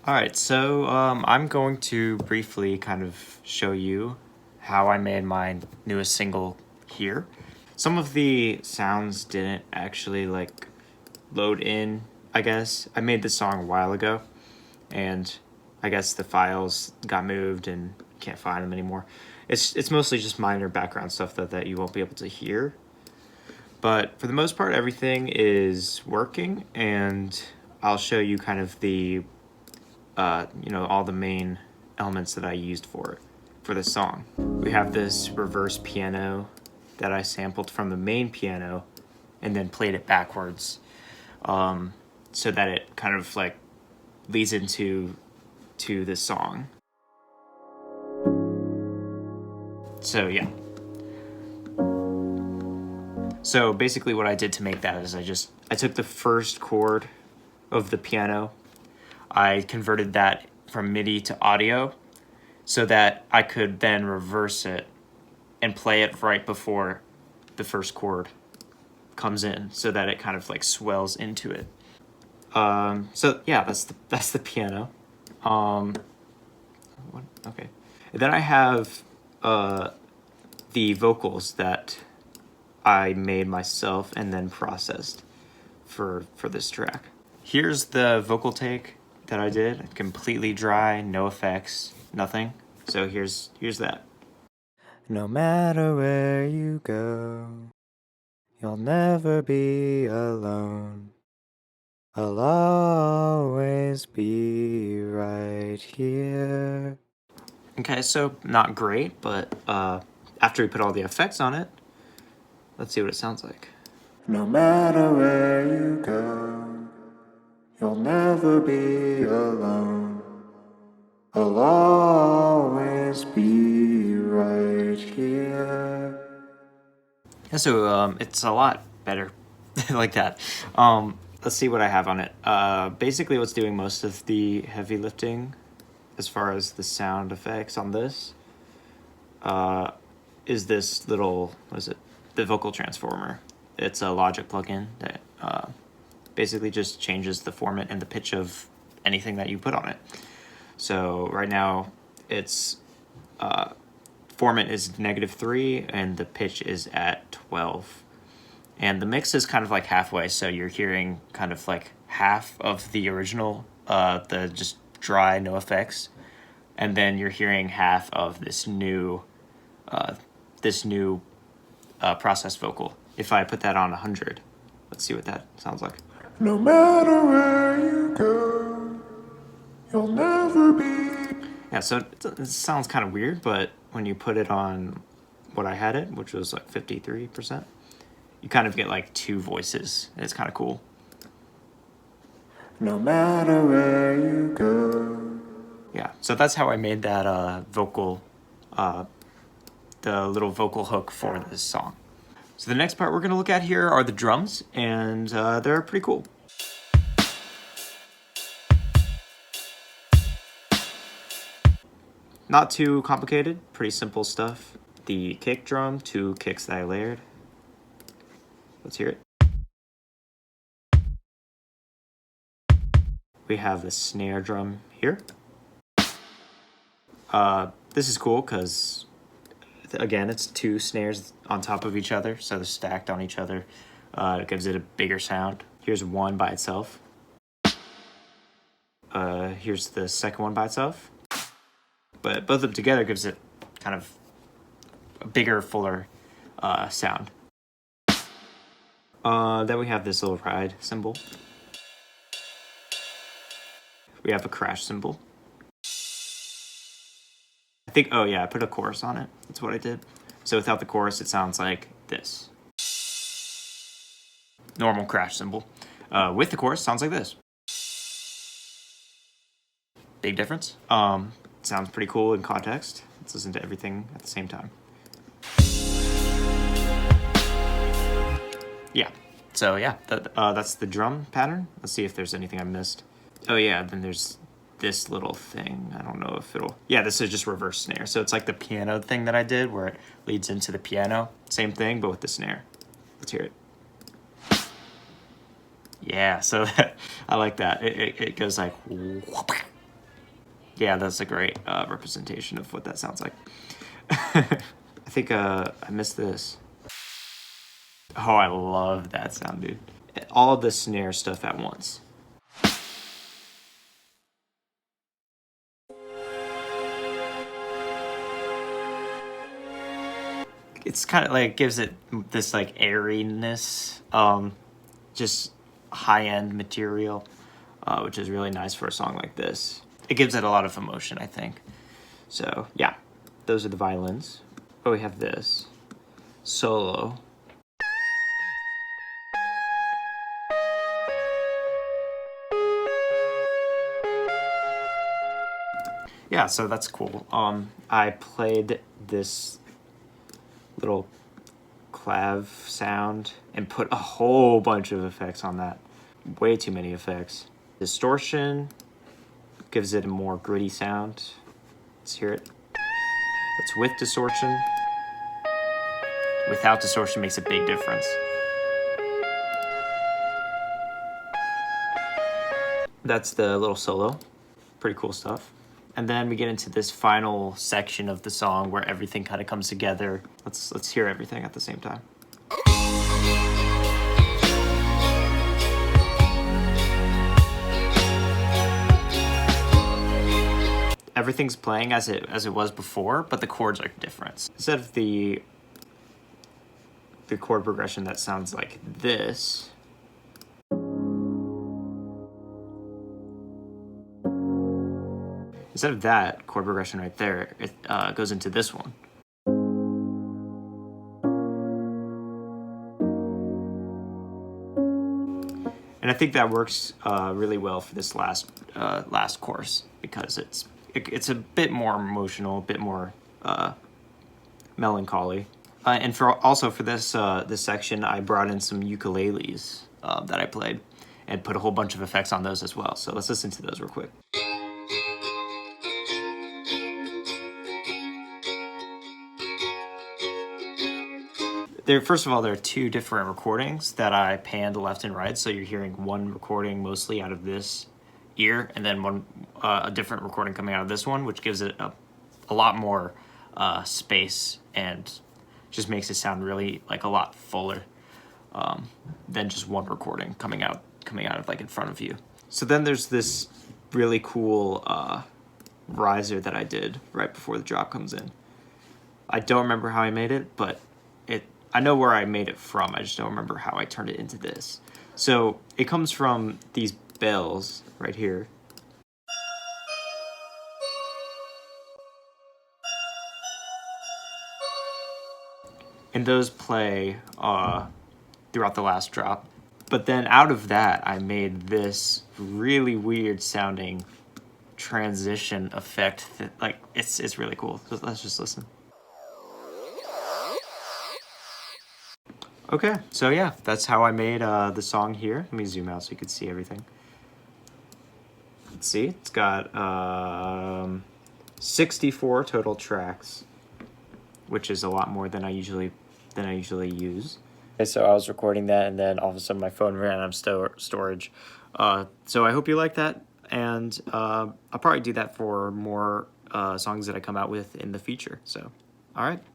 Alright, so I'm going to briefly kind of show you how I made my newest single here. Some of the sounds didn't actually like load in, I guess. I made this song a while ago, and I guess the files got moved and can't find them anymore. It's mostly just minor background stuff that you won't be able to hear. But for the most part, everything is working, and I'll show you kind of the all the main elements that I used for this song. We have this reverse piano that I sampled from the main piano and then played it backwards, so that it kind of like leads into this song. So yeah. So basically what I did to make that is I took the first chord of the piano, I converted that from MIDI to audio so that I could then reverse it and play it right before the first chord comes in so that it kind of like swells into it. So yeah, that's the piano. Okay. And then I have the vocals that I made myself and then processed for this track. Here's the vocal take that I did, completely dry, no effects, nothing. So here's that. No matter where you go, you'll never be alone. I'll always be right here. Okay, so not great, but after we put all the effects on it, let's see what it sounds like. No matter where you go, you'll never be alone. I'll always be right here. Yeah, so it's a lot better like that. Let's see what I have on it. Basically what's doing most of the heavy lifting as far as the sound effects on this is this little, what is it? The vocal transformer. It's a Logic plugin that basically just changes the format and the pitch of anything that you put on it. So right now its format is -3 and the pitch is at 12. And the mix is kind of like halfway, so you're hearing kind of like half of the original, the just dry, no effects, and then you're hearing half of this new processed vocal. If I put that on 100, let's see what that sounds like. No matter where you go, you'll never be. Yeah, so it sounds kind of weird, but when you put it on what I had it, which was like 53%, you kind of get like two voices. It's kind of cool. No matter where you go. Yeah, so that's how I made that vocal, the little vocal hook for this song. So the next part we're gonna look at here are the drums, and they're pretty cool. Not too complicated, pretty simple stuff. The kick drum, 2 kicks that I layered. Let's hear it. We have the snare drum here. This is cool because, again, it's 2 snares on top of each other, so they're stacked on each other. It gives it a bigger sound. Here's one by itself. Here's the second one by itself. But both of them together gives it kind of a bigger, fuller sound. Then we have this little ride cymbal. We have a crash cymbal. I think, oh yeah, I put a chorus on it. That's what I did. So without the chorus, it sounds like this. Normal crash cymbal. With the chorus, sounds like this. Big difference. Sounds pretty cool in context. Let's listen to everything at the same time. Yeah. So yeah, that's the drum pattern. Let's see if there's anything I missed. Oh yeah, then there's this little thing. I don't know if it'll... Yeah, this is just reverse snare. So it's like the piano thing that I did where it leads into the piano. Same thing, but with the snare. Let's hear it. Yeah, so I like that. It goes like... Yeah, that's a great representation of what that sounds like. I think I missed this. Oh, I love that sound, dude. All the snare stuff at once. It's kind of like gives it this like airiness, just high-end material, which is really nice for a song like this. It gives it a lot of emotion, I think. So yeah, those are the violins. Oh, we have this solo. Yeah, so that's cool. I played this little clav sound and put a whole bunch of effects on that. Way too many effects. Distortion gives it a more gritty sound. Let's hear it. That's with distortion. Without distortion makes a big difference. That's the little solo. Pretty cool stuff. And then we get into this final section of the song where everything kind of comes together. Let's hear everything at the same time. Everything's playing as it was before, but the chords are different. Instead of the chord progression that sounds like this, instead of that chord progression right there, it goes into this one. And I think that works really well for this last chorus because it's a bit more emotional, a bit more melancholy. And for this this section, I brought in some ukuleles that I played and put a whole bunch of effects on those as well. So let's listen to those real quick. First of all, there are two different recordings that I panned left and right. So you're hearing one recording mostly out of this ear, and then a different recording coming out of this one, which gives it a lot more space and just makes it sound really like a lot fuller than just one recording coming out of like in front of you. So then there's this really cool riser that I did right before the drop comes in. I don't remember how I made it, but I know where I made it from. I just don't remember how I turned it into this. So it comes from these bells right here. And those play throughout the last drop. But then out of that, I made this really weird sounding transition effect that, like, it's really cool. So let's just listen. Okay, so yeah, that's how I made the song here. Let me zoom out so you can see everything. Let's see, it's got 64 total tracks, which is a lot more than I usually use. Okay, so I was recording that, and then all of a sudden my phone ran out of storage. So I hope you like that, and I'll probably do that for more songs that I come out with in the future. So, all right.